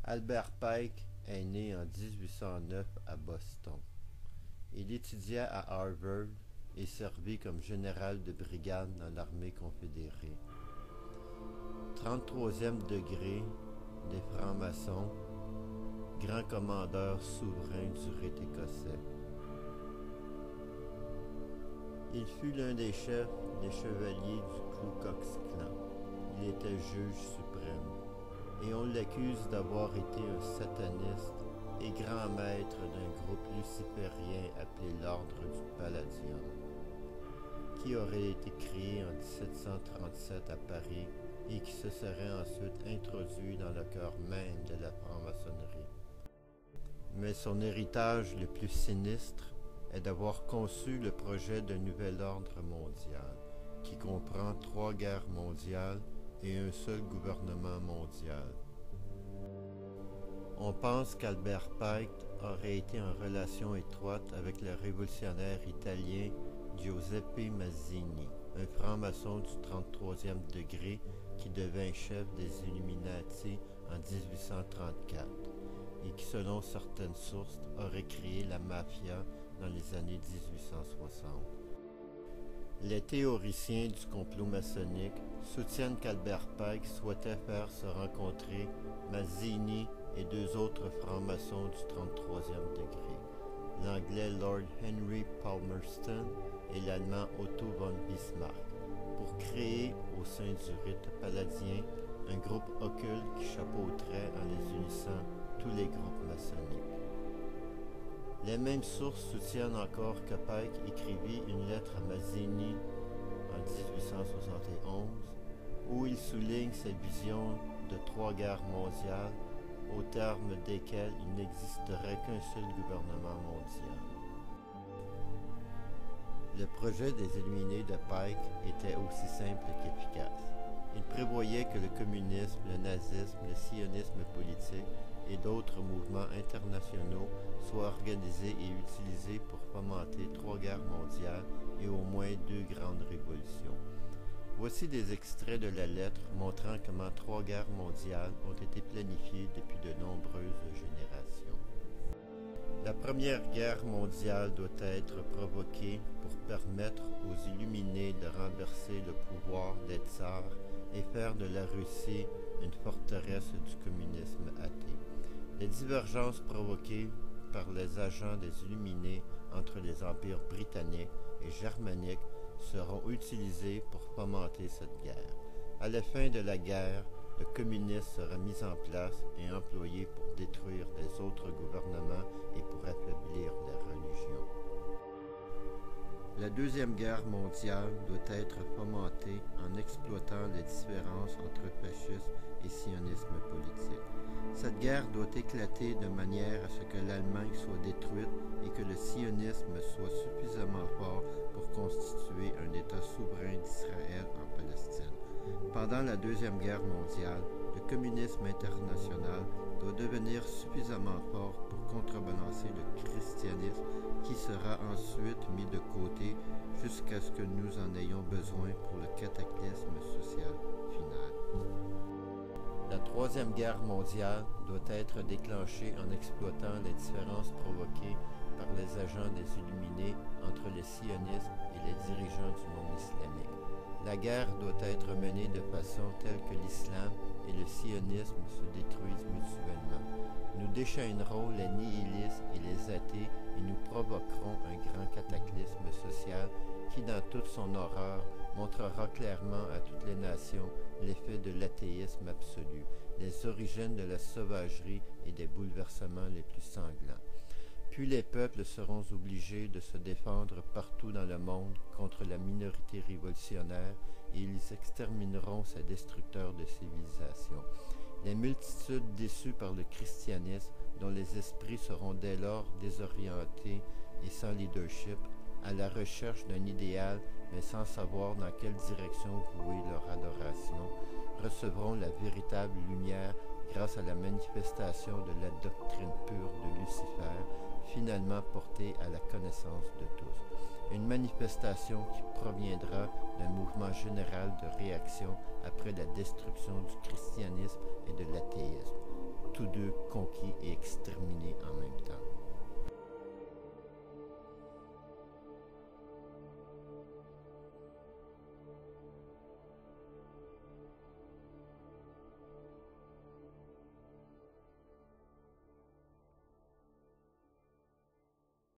Albert Pike est né en 1809 à Boston. Il étudia à Harvard et servit comme général de brigade dans l'armée confédérée. 33e degré des francs-maçons, grand commandeur souverain du rite écossais. Il fut l'un des chefs des chevaliers du Ku Klux Klan. Il était juge suprême, et on l'accuse d'avoir été un sataniste et grand maître d'un groupe luciférien appelé l'Ordre du Palladium, qui aurait été créé en 1737 à Paris et qui se serait ensuite introduit dans le cœur même de la franc-maçonnerie. Mais son héritage le plus sinistre est d'avoir conçu le projet d'un nouvel ordre mondial, qui comprend 3 guerres mondiales et un seul gouvernement mondial. On pense qu'Albert Pike aurait été en relation étroite avec le révolutionnaire italien Giuseppe Mazzini, un franc-maçon du 33e degré qui devint chef des Illuminati en 1834 et qui, selon certaines sources, aurait créé la mafia dans les années 1860. Les théoriciens du complot maçonnique soutiennent qu'Albert Pike souhaitait faire se rencontrer Mazzini et 2 autres francs-maçons du 33e degré, l'anglais Lord Henry Palmerston et l'allemand Otto von Bismarck, pour créer au sein du rite palladien un groupe occulte qui chapeauterait en les unissant tous les groupes maçonniques. Les mêmes sources soutiennent encore que Pike écrivit une lettre à Mazzini en 1871 où il souligne sa vision de 3 guerres mondiales au terme desquelles il n'existerait qu'un seul gouvernement mondial. Le projet des Illuminés de Pike était aussi simple qu'efficace. Il prévoyait que le communisme, le nazisme, le sionisme politique et d'autres mouvements internationaux soient organisés et utilisés pour fomenter 3 guerres mondiales et au moins 2 grandes révolutions. Voici des extraits de la lettre montrant comment 3 guerres mondiales ont été planifiées depuis de nombreuses générations. La Première Guerre mondiale doit être provoquée pour permettre aux Illuminés de renverser le pouvoir des tsars et faire de la Russie une forteresse du communisme athée. Les divergences provoquées par les agents des Illuminés entre les empires britanniques et germaniques seront utilisées pour fomenter cette guerre. À la fin de la guerre, le communisme sera mis en place et employé pour détruire les autres gouvernements et pour affaiblir les religions. La Deuxième Guerre mondiale doit être fomentée en exploitant les différences entre fascisme et sionisme politique. Cette guerre doit éclater de manière à ce que l'Allemagne soit détruite et que le sionisme soit suffisamment fort pour constituer un État souverain d'Israël en Palestine. Pendant la Deuxième Guerre mondiale, le communisme international doit devenir suffisamment fort pour contrebalancer le christianisme qui sera ensuite mis de côté jusqu'à ce que nous en ayons besoin pour le cataclysme social final. La Troisième Guerre mondiale doit être déclenchée en exploitant les différences provoquées par les agents des Illuminés entre les sionistes et les dirigeants du monde islamique. La guerre doit être menée de façon telle que l'islam et le sionisme se détruisent mutuellement. Nous déchaînerons les nihilistes et les athées et nous provoquerons un grand cataclysme social qui, dans toute son horreur, montrera clairement à toutes les nations l'effet de l'athéisme absolu, les origines de la sauvagerie et des bouleversements les plus sanglants. Puis les peuples seront obligés de se défendre partout dans le monde contre la minorité révolutionnaire et ils extermineront ces destructeurs de civilisation. Les multitudes déçues par le christianisme, dont les esprits seront dès lors désorientés et sans leadership, à la recherche d'un idéal mais sans savoir dans quelle direction vouer leur adoration, recevront la véritable lumière grâce à la manifestation de la doctrine pure de Lucifer, finalement portée à la connaissance de tous. Une manifestation qui proviendra d'un mouvement général de réaction après la destruction du christianisme et de l'athéisme. tous deux conquis et exterminés en même temps.